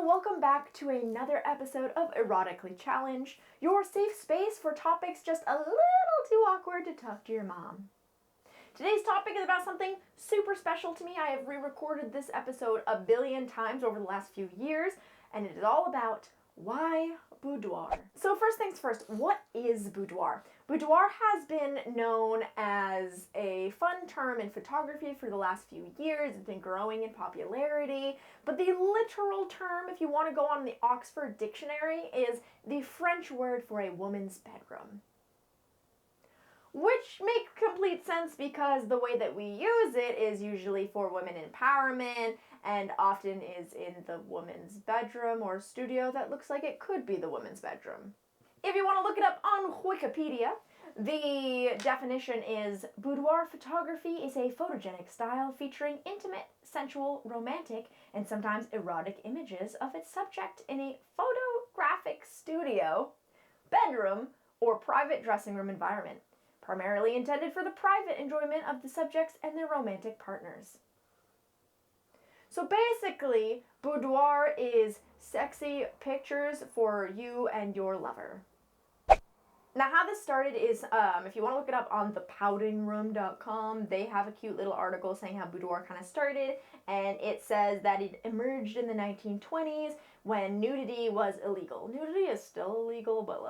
So welcome back to another episode of Erotically Challenged, your safe space for topics just a little too awkward to talk to your mom. Today's topic is about something super special to me. I have re-recorded this episode a billion times over the last few years, and it is all about why boudoir. So first things first, what is boudoir? Boudoir has been known as a fun term in photography for the last few years. It's been growing in popularity, but the literal term, if you want to go on the Oxford Dictionary, is the French word for a woman's bedroom. Which makes complete sense because the way that we use it is usually for women empowerment and often is in the woman's bedroom or studio that looks like it could be the woman's bedroom. If you want to look it up on Wikipedia, the definition is boudoir photography is a photogenic style featuring intimate, sensual, romantic, and sometimes erotic images of its subject in a photographic studio, bedroom, or private dressing room environment, primarily intended for the private enjoyment of the subjects and their romantic partners. So basically, boudoir is sexy pictures for you and your lover. Now, how this started is, if you want to look it up on thepoutingroom.com, they have a cute little article saying how boudoir kind of started, and it says that it emerged in the 1920s when nudity was illegal. Nudity is still illegal, but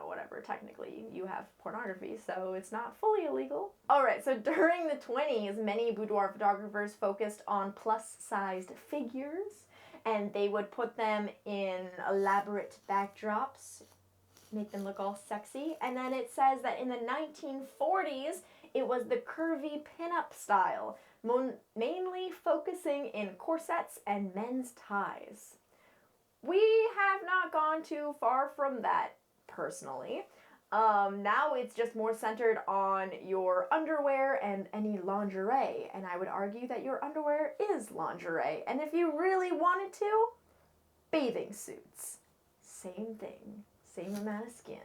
whatever, technically you have pornography, so it's not fully illegal. Alright, so during the 20s, many boudoir photographers focused on plus-sized figures, and they would put them in elaborate backdrops, make them look all sexy. And then it says that in the 1940s, it was the curvy pinup style, mainly focusing in corsets and men's ties. We have not gone too far from that, personally. Now it's just more centered on your underwear and any lingerie, and I would argue that your underwear is lingerie. And if you really wanted to, bathing suits. Same thing. Same amount of skin.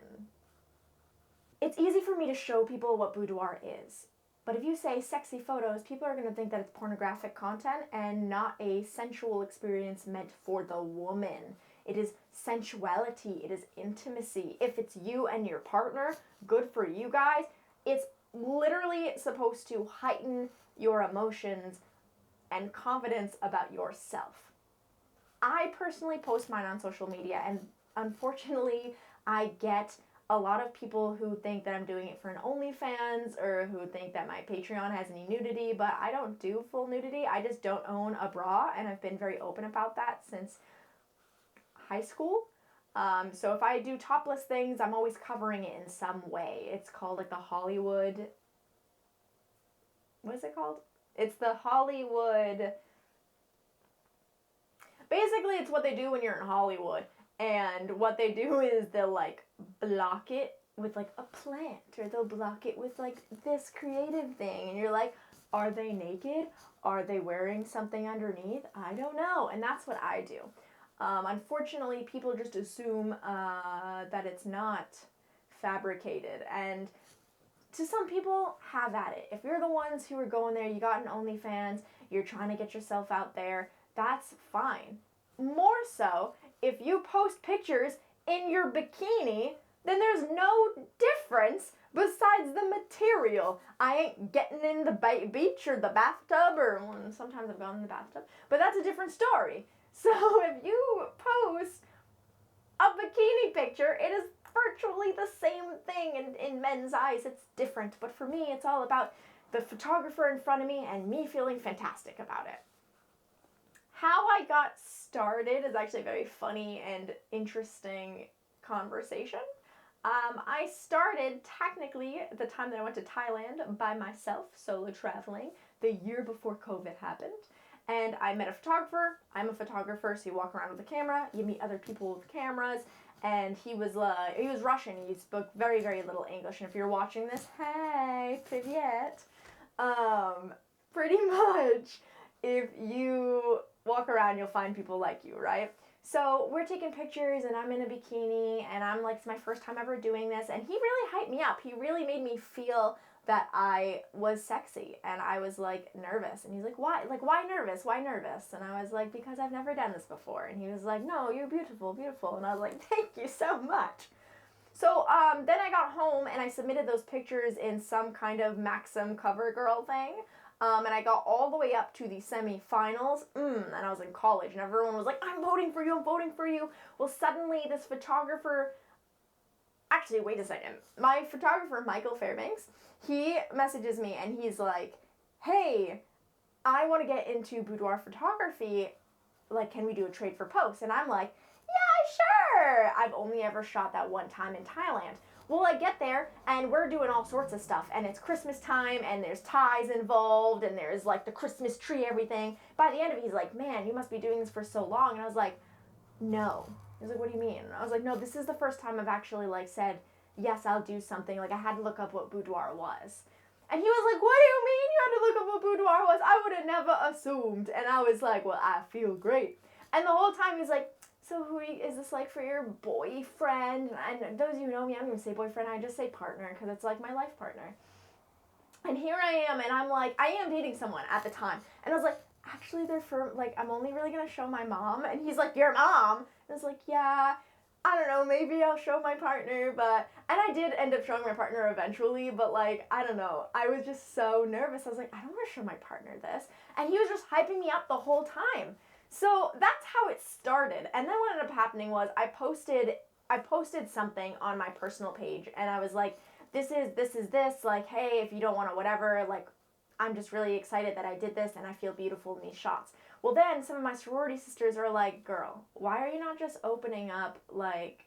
It's easy for me to show people what boudoir is, but if you say sexy photos, people are going to think that it's pornographic content and not a sensual experience meant for the woman. It is sensuality, it is intimacy. If it's you and your partner, good for you guys. It's literally supposed to heighten your emotions and confidence about yourself. I personally post mine on social media, and unfortunately, I get a lot of people who think that I'm doing it for an OnlyFans or who think that my Patreon has any nudity, but I don't do full nudity. I just don't own a bra, and I've been very open about that since high school. So if I do topless things, I'm always covering it in some way. It's called like the Hollywood... What is it called? It's the Hollywood... Basically, it's what they do when you're in Hollywood. And what they do is they'll block it with a plant, or they'll block it with this creative thing. And you're like, are they naked? Are they wearing something underneath? I don't know. And that's what I do. Unfortunately, people just assume that it's not fabricated. And to some people, have at it. If you're the ones who are going there, you got an OnlyFans, you're trying to get yourself out there, that's fine. More so, if you post pictures in your bikini, then there's no difference besides the material. I ain't getting in the beach or the bathtub, or sometimes I've gone in the bathtub, but that's a different story. So if you post a bikini picture, it is virtually the same thing in men's eyes. It's different, but for me, it's all about the photographer in front of me and me feeling fantastic about it. How I got started is actually a very funny and interesting conversation. I started technically at the time that I went to Thailand by myself, solo traveling, the year before COVID happened. And I met a photographer. I'm a photographer, so you walk around with a camera, you meet other people with cameras, and he was Russian. He spoke very, very little English. And if you're watching this, hey, привет. Pretty much, if you walk around, you'll find people like you, right? So we're taking pictures, and I'm in a bikini, and I'm it's my first time ever doing this, and he really hyped me up. He really made me feel that I was sexy, and I was like nervous, and he's like, why? Like, why nervous? Why nervous? And I was like, because I've never done this before. And he was like, no, you're beautiful, beautiful. And I was like, thank you so much. So then I got home and I submitted those pictures in some kind of Maxim CoverGirl thing. And I got all the way up to the semifinals, and I was in college, and everyone was like, I'm voting for you, I'm voting for you. Well, suddenly this photographer, actually, wait a second. My photographer, Michael Fairbanks, he messages me, and he's like, hey, I want to get into boudoir photography. Like, can we do a trade for posts? And I'm like, yeah, sure. I've only ever shot that one time in Thailand. Well, I get there, and we're doing all sorts of stuff, and it's Christmas time, and there's ties involved, and there's, like, the Christmas tree, everything. By the end of it, he's like, man, you must be doing this for so long. And I was like, no. He was like, what do you mean? And I was like, no, this is the first time I've actually, like, said, yes, I'll do something. Like, I had to look up what boudoir was. And he was like, what do you mean you had to look up what boudoir was? I would have never assumed. And I was like, well, I feel great. And the whole time he's like, so is this like for your boyfriend? And those of you who know me, I don't even say boyfriend, I just say partner, because it's like my life partner. And here I am, and I'm like, I am dating someone at the time. And I was like, actually, they're for, like, I'm only really going to show my mom. And he's like, your mom? And I was like, yeah, I don't know, maybe I'll show my partner, but, and I did end up showing my partner eventually, but, like, I don't know, I was just so nervous. I was like, I don't want to show my partner this. And he was just hyping me up the whole time. So that's how it started. And then what ended up happening was I posted something on my personal page, and I was like, this is, like, hey, if you don't want to whatever, like, I'm just really excited that I did this, and I feel beautiful in these shots. Well, then some of my sorority sisters are like, girl, why are you not just opening up, like,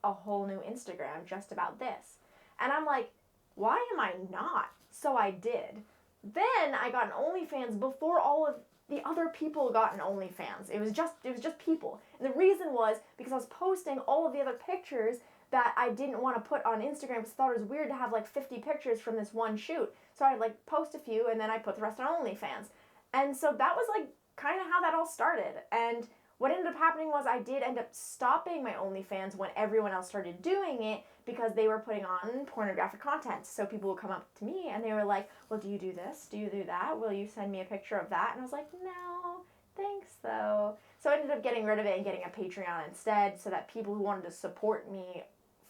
a whole new Instagram just about this? And I'm like, why am I not? So I did. Then I got an OnlyFans before all of the other people got an OnlyFans. It was just people. And the reason was because I was posting all of the other pictures that I didn't want to put on Instagram because I thought it was weird to have like 50 pictures from this one shoot. So I'd like post a few and then I put the rest on OnlyFans. And so that was like kind of how that all started. And what ended up happening was I did end up stopping my OnlyFans when everyone else started doing it because they were putting on pornographic content. So people would come up to me and they were like, well, do you do this? Do you do that? Will you send me a picture of that? And I was like, no, thanks though. So I ended up getting rid of it and getting a Patreon instead so that people who wanted to support me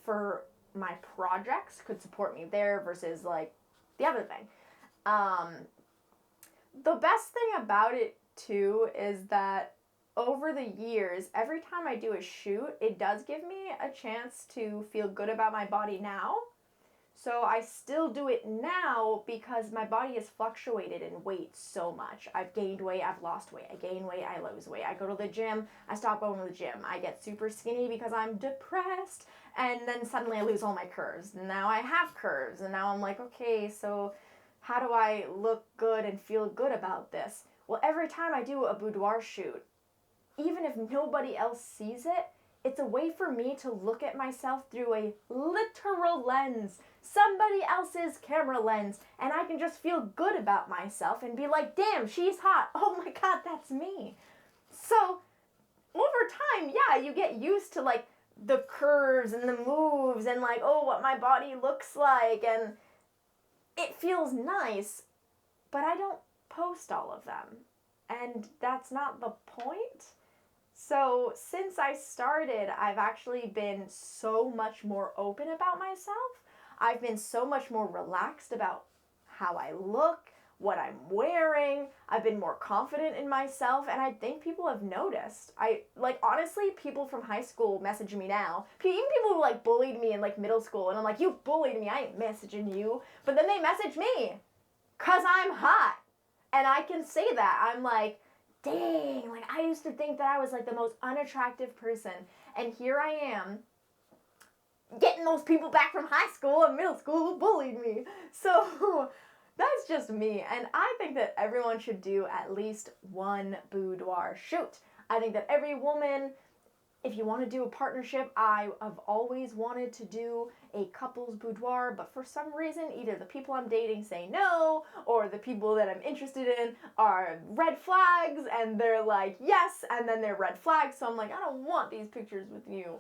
for my projects could support me there versus like the other thing. The best thing about it too is that over the years, every time I do a shoot, it does give me a chance to feel good about my body now. So I still do it now because my body has fluctuated in weight so much. I've gained weight, I've lost weight. I gain weight, I lose weight. I go to the gym, I stop going to the gym. I get super skinny because I'm depressed, and then suddenly I lose all my curves. And now I have curves, and now I'm like, okay, so how do I look good and feel good about this? Well, every time I do a boudoir shoot, even if nobody else sees it, it's a way for me to look at myself through a literal lens, somebody else's camera lens, and I can just feel good about myself and be like, damn, she's hot. Oh my God, that's me. So over time, yeah, you get used to like the curves and the moves and like, oh, what my body looks like, and it feels nice, but I don't post all of them. And that's not the point. So since I started, I've actually been so much more open about myself. I've been so much more relaxed about how I look, what I'm wearing. I've been more confident in myself, and I think people have noticed. Honestly, people from high school message me now. Even people who, like, bullied me in, like, middle school, and I'm like, you bullied me, I ain't messaging you. But then they message me, 'cause I'm hot. And I can say that. I'm like, dang, like, I used to think that I was, like, the most unattractive person. And here I am, getting those people back from high school and middle school who bullied me. So that's just me. And I think that everyone should do at least one boudoir shoot. I think that every woman, if you want to do a partnership, I have always wanted to do a couple's boudoir, but for some reason, either the people I'm dating say no, or the people that I'm interested in are red flags, and they're like, yes, and then they're red flags, so I'm like, I don't want these pictures with you.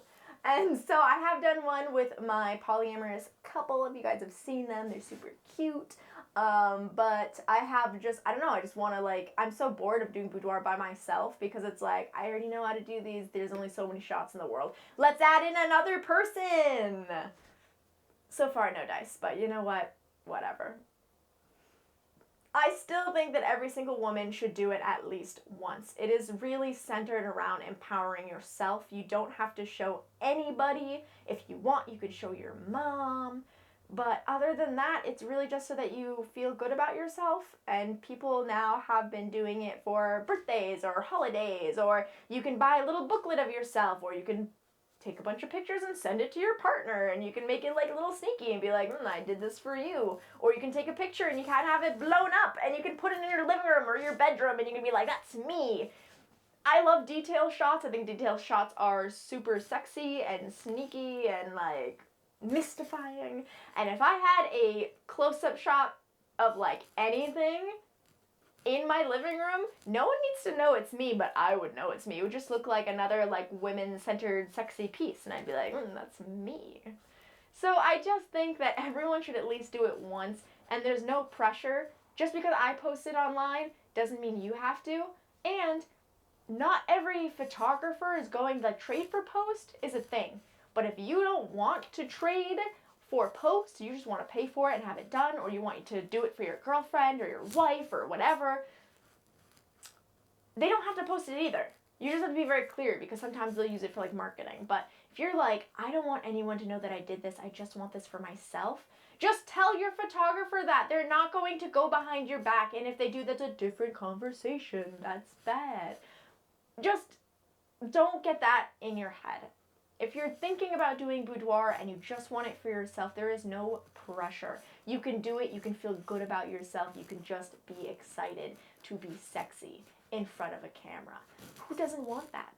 And so I have done one with my polyamorous couple. If you guys have seen them, they're super cute. But I have just, I don't know, I just want to like, I'm so bored of doing boudoir by myself because it's like, I already know how to do these. There's only so many shots in the world. Let's add in another person. So far, no dice, but you know what? Whatever. I still think that every single woman should do it at least once. It is really centered around empowering yourself. You don't have to show anybody. If you want, you could show your mom. But other than that, it's really just so that you feel good about yourself. And people now have been doing it for birthdays or holidays, or you can buy a little booklet of yourself, or you can take a bunch of pictures and send it to your partner, and you can make it like a little sneaky and be like, I did this for you. Or you can take a picture and you can have it blown up and you can put it in your living room or your bedroom and you can be like, that's me. I love detail shots. I think detail shots are super sexy and sneaky and like mystifying. And if I had a close-up shot of like anything in my living room, no one needs to know it's me, but I would know it's me. It would just look like another like women-centered sexy piece, and I'd be like, that's me. So I just think that everyone should at least do it once, and there's no pressure. Just because I post it online doesn't mean you have to, and not every photographer is going to trade for post is a thing. But if you don't want to trade for post, you just want to pay for it and have it done, or you want to do it for your girlfriend or your wife or whatever, they don't have to post it either. You just have to be very clear because sometimes they'll use it for like marketing. But if you're like, I don't want anyone to know that I did this, I just want this for myself, just tell your photographer that. They're not going to go behind your back, and if they do, that's a different conversation. That's bad. Just don't get that in your head. If you're thinking about doing boudoir and you just want it for yourself, there is no pressure. You can do it. You can feel good about yourself. You can just be excited to be sexy in front of a camera. Who doesn't want that?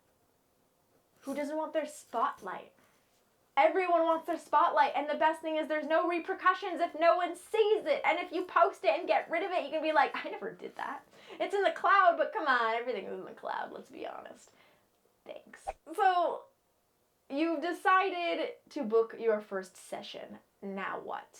Who doesn't want their spotlight? Everyone wants their spotlight, and the best thing is there's no repercussions if no one sees it. And if you post it and get rid of it, you can be like, I never did that. It's in the cloud, but come on, everything is in the cloud, let's be honest. Thanks. So you've decided to book your first session. Now what?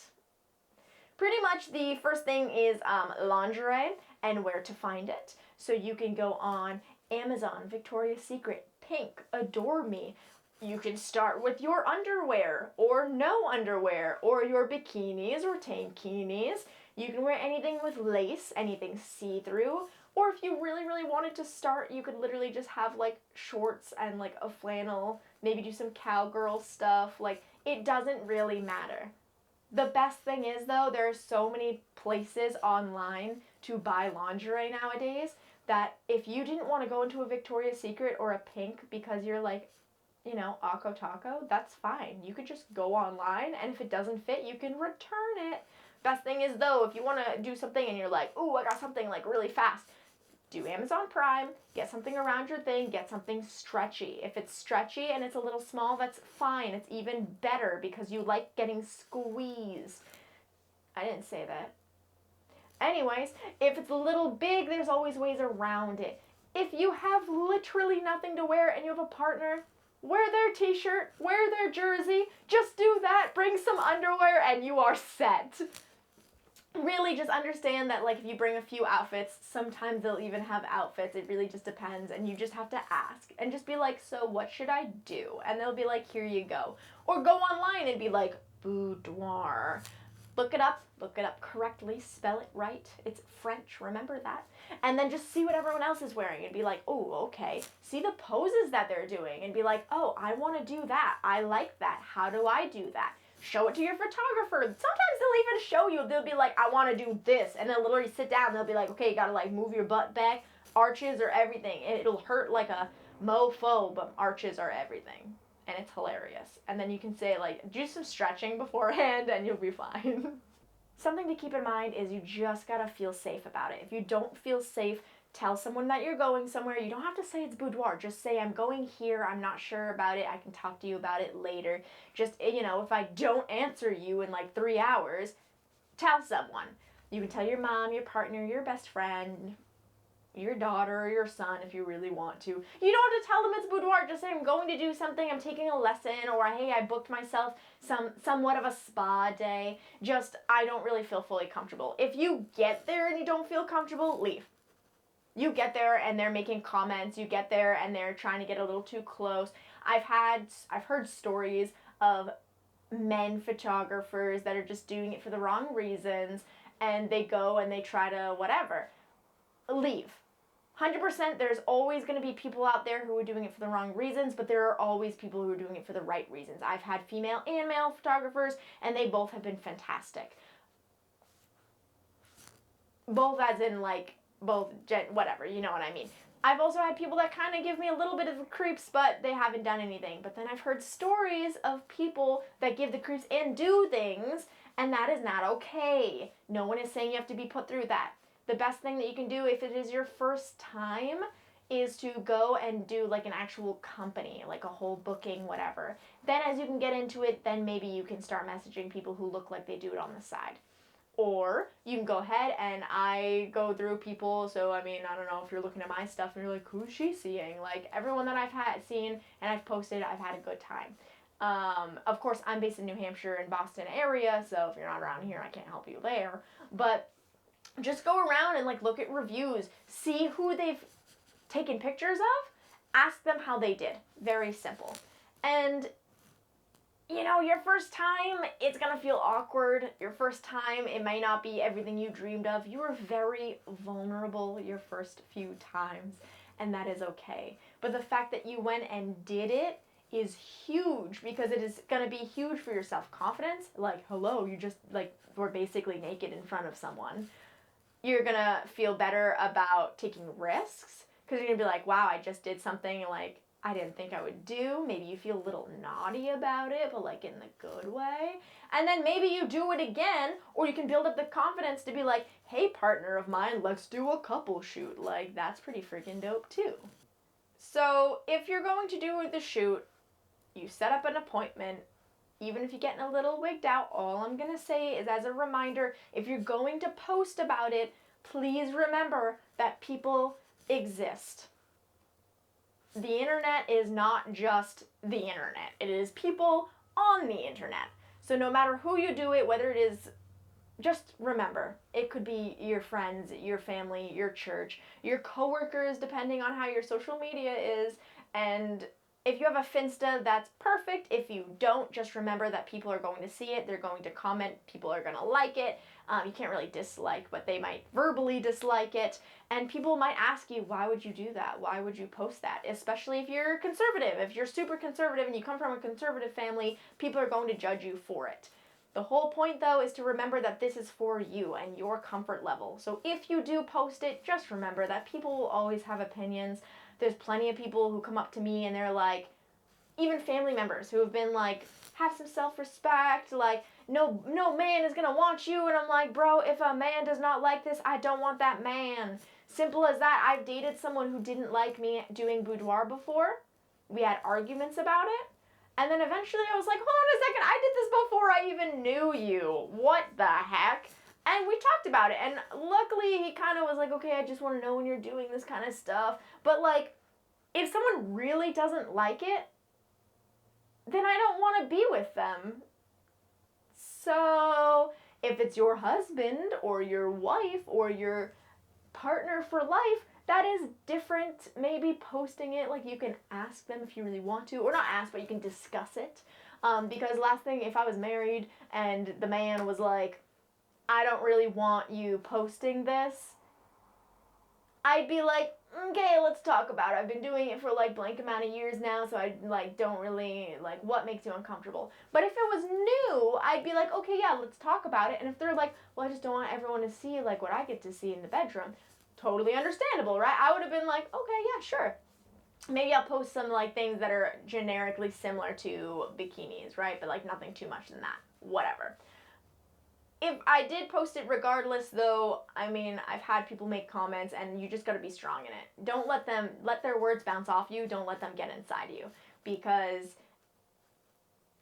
Pretty much the first thing is lingerie and where to find it. So you can go on Amazon, Victoria's Secret, Pink, Adore Me. You can start with your underwear or no underwear or your bikinis or tankinis. You can wear anything with lace, anything see-through. Or if you really, really wanted to start, you could literally just have like shorts and like a flannel, maybe do some cowgirl stuff. Like, it doesn't really matter. The best thing is though, there are so many places online to buy lingerie nowadays that if you didn't want to go into a Victoria's Secret or a Pink because you're like, Akko Taco, that's fine. You could just go online, and if it doesn't fit, you can return it. Best thing is though, if you want to do something and you're like, ooh, I got something like really fast, do Amazon Prime, get something around your thing, get something stretchy. If it's stretchy and it's a little small, that's fine. It's even better because you like getting squeezed. I didn't say that. Anyways, if it's a little big, there's always ways around it. If you have literally nothing to wear and you have a partner, wear their t-shirt, wear their jersey, just do that, bring some underwear, and you are set. Really just understand that, like, if you bring a few outfits, sometimes they'll even have outfits. It really just depends, and you just have to ask and just be like, so what should I do? And they'll be like, here you go. Or go online and be like, boudoir. Look it up correctly, spell it right. It's French, remember that. And then just see what everyone else is wearing and be like, oh, okay. See the poses that they're doing and be like, oh, I want to do that. I like that. How do I do that? Show it to your photographer. Sometimes they'll even show you. They'll be like, I want to do this. And they'll literally sit down and they'll be like, okay, you got to like move your butt back. Arches are everything. It'll hurt like a mofo, but arches are everything. And it's hilarious. And then you can say like, do some stretching beforehand and you'll be fine. Something to keep in mind is you just gotta feel safe about it. If you don't feel safe, tell someone that you're going somewhere. You don't have to say it's boudoir. Just say, I'm going here. I'm not sure about it. I can talk to you about it later. Just, if I don't answer you in like 3 hours, tell someone. You can tell your mom, your partner, your best friend, your daughter or your son if you really want to. You don't have to tell them it's boudoir. Just say, I'm going to do something, I'm taking a lesson, or hey, I booked myself somewhat of a spa day. Just, I don't really feel fully comfortable. If you get there and you don't feel comfortable, leave. You get there and they're making comments. You get there and they're trying to get a little too close. I've heard stories of men photographers that are just doing it for the wrong reasons, and they go and they try to whatever. Leave. 100%, there's always going to be people out there who are doing it for the wrong reasons, but there are always people who are doing it for the right reasons. I've had female and male photographers, and they both have been fantastic. Both as in, like, whatever, you know what I mean. I've also had people that kind of give me a little bit of the creeps, but they haven't done anything. But then I've heard stories of people that give the creeps and do things, and that is not okay. No one is saying you have to be put through that. The best thing that you can do if it is your first time is to go and do like an actual company, like a whole booking, whatever. Then as you can get into it, then maybe you can start messaging people who look like they do it on the side. Or you can go ahead and I go through people, so I mean, I don't know if you're looking at my stuff and you're like, who's she seeing? Like, everyone that I've seen and I've posted, I've had a good time. Of course, I'm based in New Hampshire and Boston area, so if you're not around here, I can't help you there. But just go around and like look at reviews, see who they've taken pictures of, ask them how they did. Very simple. And you know, your first time, it's going to feel awkward. Your first time, it may not be everything you dreamed of. You were very vulnerable your first few times, and that is okay. But the fact that you went and did it is huge, because it is going to be huge for your self-confidence. Like, hello, you just, like, were basically naked in front of someone. You're going to feel better about taking risks, because you're going to be like, wow, I just did something, like, I didn't think I would do. Maybe you feel a little naughty about it, but like in the good way. And then maybe you do it again, or you can build up the confidence to be like, hey, partner of mine, let's do a couple shoot. Like, that's pretty freaking dope too. So if you're going to do the shoot, you set up an appointment. Even if you're getting a little wigged out, all I'm going to say is, as a reminder, if you're going to post about it, please remember that people exist. The internet is not just the internet. It is people on the internet. So no matter who you do it, whether it is, just remember, it could be your friends, your family, your church, your coworkers, depending on how your social media is. And if you have a Finsta, that's perfect. If you don't, just remember that people are going to see it. They're going to comment. People are going to like it. You can't really dislike, but they might verbally dislike it. And people might ask you, why would you do that? Why would you post that? Especially if you're conservative. If you're super conservative and you come from a conservative family, people are going to judge you for it. The whole point, though, is to remember that this is for you and your comfort level. So if you do post it, just remember that people will always have opinions. There's plenty of people who come up to me and they're like, even family members who have been like, have some self-respect, like, no man is gonna want you. And I'm like, bro, if a man does not like this, I don't want that man. Simple as that. I've dated someone who didn't like me doing boudoir before. We had arguments about it. And then eventually I was like, hold on a second, I did this before I even knew you. What the heck? And we talked about it. And luckily he kind of was like, okay, I just want to know when you're doing this kind of stuff. But like, if someone really doesn't like it, then I don't want to be with them. So if it's your husband or your wife or your partner for life, that is different. Maybe posting it, like, you can ask them if you really want to, or not ask, but you can discuss it. Because last thing, if I was married and the man was like, I don't really want you posting this, I'd be like, okay, let's talk about it. I've been doing it for like blank amount of years now, so I like don't really, like, what makes you uncomfortable? But if it was new, I'd be like, okay, yeah, let's talk about it. And if they're like, well, I just don't want everyone to see like what I get to see in the bedroom, totally understandable, right? I would have been like, okay, yeah, sure. Maybe I'll post some like things that are generically similar to bikinis, right? But like nothing too much than that. Whatever. If I did post it regardless, though, I mean, I've had people make comments, and you just got to be strong in it. Don't let their words bounce off you. Don't let them get inside you, because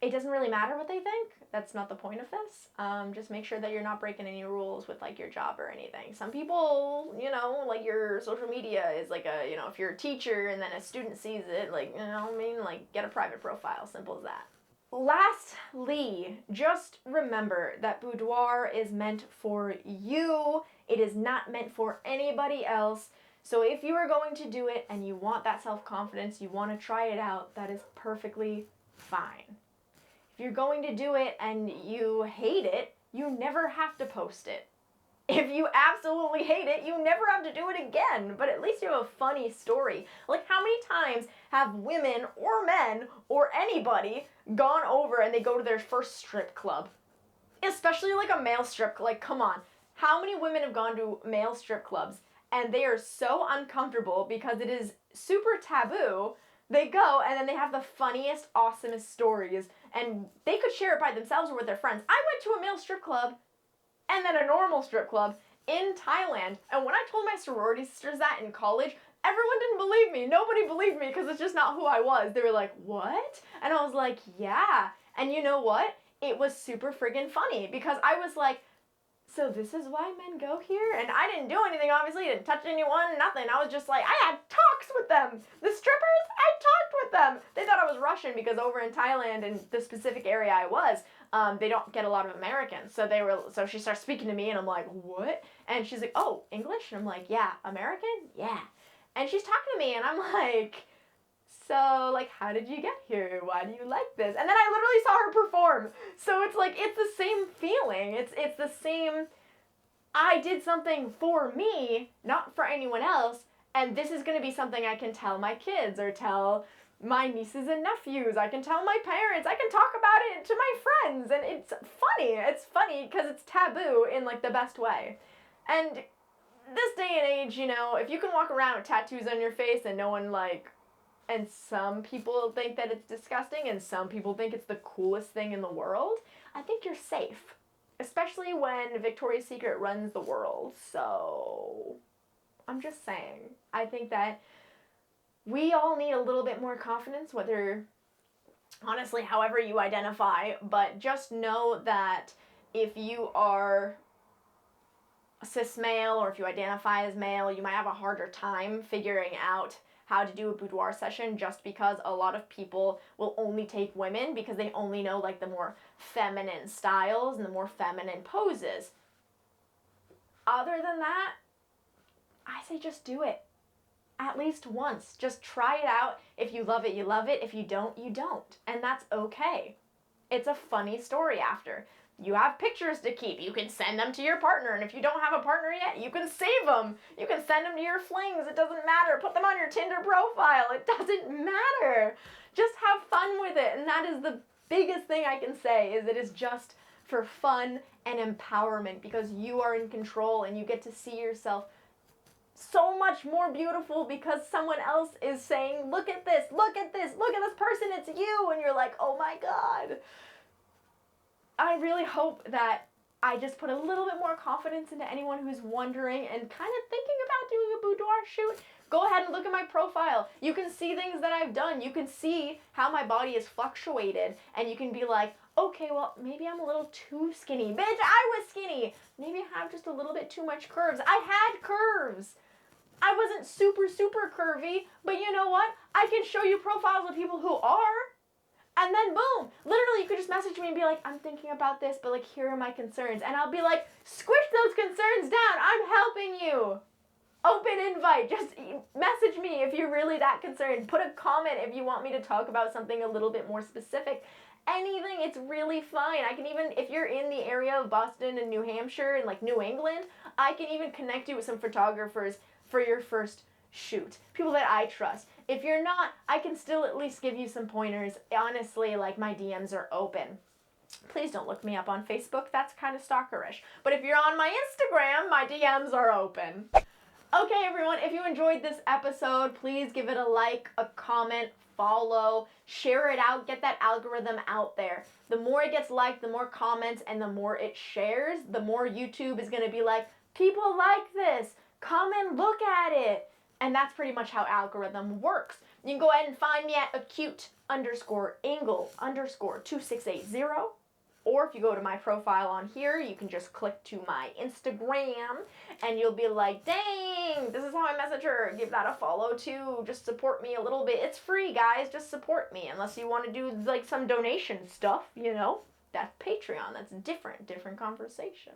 it doesn't really matter what they think. That's not the point of this. Just make sure that you're not breaking any rules with like your job or anything. Some people, you know, like your social media is like a, you know, if you're a teacher and then a student sees it, like, you know what I mean? Like, get a private profile. Simple as that. Lastly, just remember that boudoir is meant for you. It is not meant for anybody else. So if you are going to do it and you want that self-confidence, you want to try it out, that is perfectly fine. If you're going to do it and you hate it, you never have to post it. If you absolutely hate it, you never have to do it again, but at least you have a funny story. Like, how many times have women or men or anybody gone over and they go to their first strip club? Especially like a male strip club. Like, come on. How many women have gone to male strip clubs and they are so uncomfortable because it is super taboo? They go and then they have the funniest, awesomest stories, and they could share it by themselves or with their friends. I went to a male strip club and then a normal strip club in Thailand, and when I told my sorority sisters that in college, everyone didn't believe me. Nobody believed me because it's just not who I was. They were like, what? And I was like, yeah. And you know what? It was super friggin' funny because I was like, so this is why men go here? And I didn't do anything, obviously. Didn't touch anyone, nothing. I was just like, I had talks with them. The strippers, I talked with them. They thought I was Russian because over in Thailand, in the specific area I was, they don't get a lot of Americans. So she starts speaking to me and I'm like, what? And she's like, oh, English? And I'm like, yeah. American? Yeah. And she's talking to me and I'm like, so, like, how did you get here? Why do you like this? And then I literally saw her perform. So it's like, it's the same feeling. It's the same, I did something for me, not for anyone else, and this is going to be something I can tell my kids or tell my nieces and nephews. I can tell my parents. I can talk about it to my friends, and it's funny. It's funny because it's taboo in, like, the best way. And this day and age, you know, if you can walk around with tattoos on your face and no one, like, and some people think that it's disgusting and some people think it's the coolest thing in the world, I think you're safe. Especially when Victoria's Secret runs the world. So, I'm just saying. I think that we all need a little bit more confidence, whether, honestly, however you identify, but just know that if you are a cis male or if you identify as male, you might have a harder time figuring out how to do a boudoir session just because a lot of people will only take women because they only know like the more feminine styles and the more feminine poses. Other than that, I say just do it. At least once. Just try it out. If you love it, you love it. If you don't, you don't. And that's okay. It's a funny story after. You have pictures to keep. You can send them to your partner. And if you don't have a partner yet, you can save them. You can send them to your flings. It doesn't matter. Put them on your Tinder profile. It doesn't matter. Just have fun with it. And that is the biggest thing I can say, is it is just for fun and empowerment because you are in control and you get to see yourself so much more beautiful because someone else is saying, look at this, look at this, look at this person, it's you. And you're like, oh my God. I really hope that I just put a little bit more confidence into anyone who's wondering and kind of thinking about doing a boudoir shoot. Go ahead and look at my profile. You can see things that I've done. You can see how my body has fluctuated. And you can be like, okay, well, maybe I'm a little too skinny. Bitch, I was skinny. Maybe I have just a little bit too much curves. I had curves. I wasn't super, super curvy. But you know what? I can show you profiles of people who are. And then boom, literally you could just message me and be like, I'm thinking about this, but like, here are my concerns. And I'll be like, squish those concerns down. I'm helping you. Open invite. Just message me if you're really that concerned. Put a comment if you want me to talk about something a little bit more specific. Anything, it's really fine. I can even, if you're in the area of Boston and New Hampshire and like New England, I can even connect you with some photographers for your first shoot. People that I trust. If you're not, I can still at least give you some pointers. Honestly, like, my DMs are open. Please don't look me up on Facebook. That's kind of stalkerish. But if you're on my Instagram, my DMs are open. Okay, everyone, if you enjoyed this episode, please give it a like, a comment, follow, share it out, get that algorithm out there. The more it gets liked, the more comments, and the more it shares, the more YouTube is going to be like, people like this. Come and look at it. And that's pretty much how algorithm works. You can go ahead and find me at acute_angle_2680. Or if you go to my profile on here, you can just click to my Instagram and you'll be like, dang, this is how I message her. Give that a follow too. Just support me a little bit. It's free, guys. Just support me. Unless you want to do like some donation stuff, you know. That's Patreon. That's different conversation.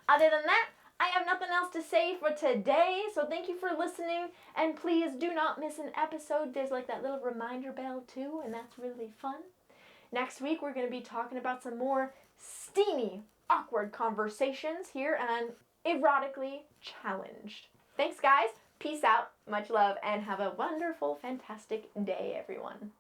Other than that, I have nothing else to say for today, so thank you for listening, and please do not miss an episode. There's like that little reminder bell too, and that's really fun. Next week, we're going to be talking about some more steamy, awkward conversations here on Erotically Challenged. Thanks, guys. Peace out, much love, and have a wonderful, fantastic day, everyone.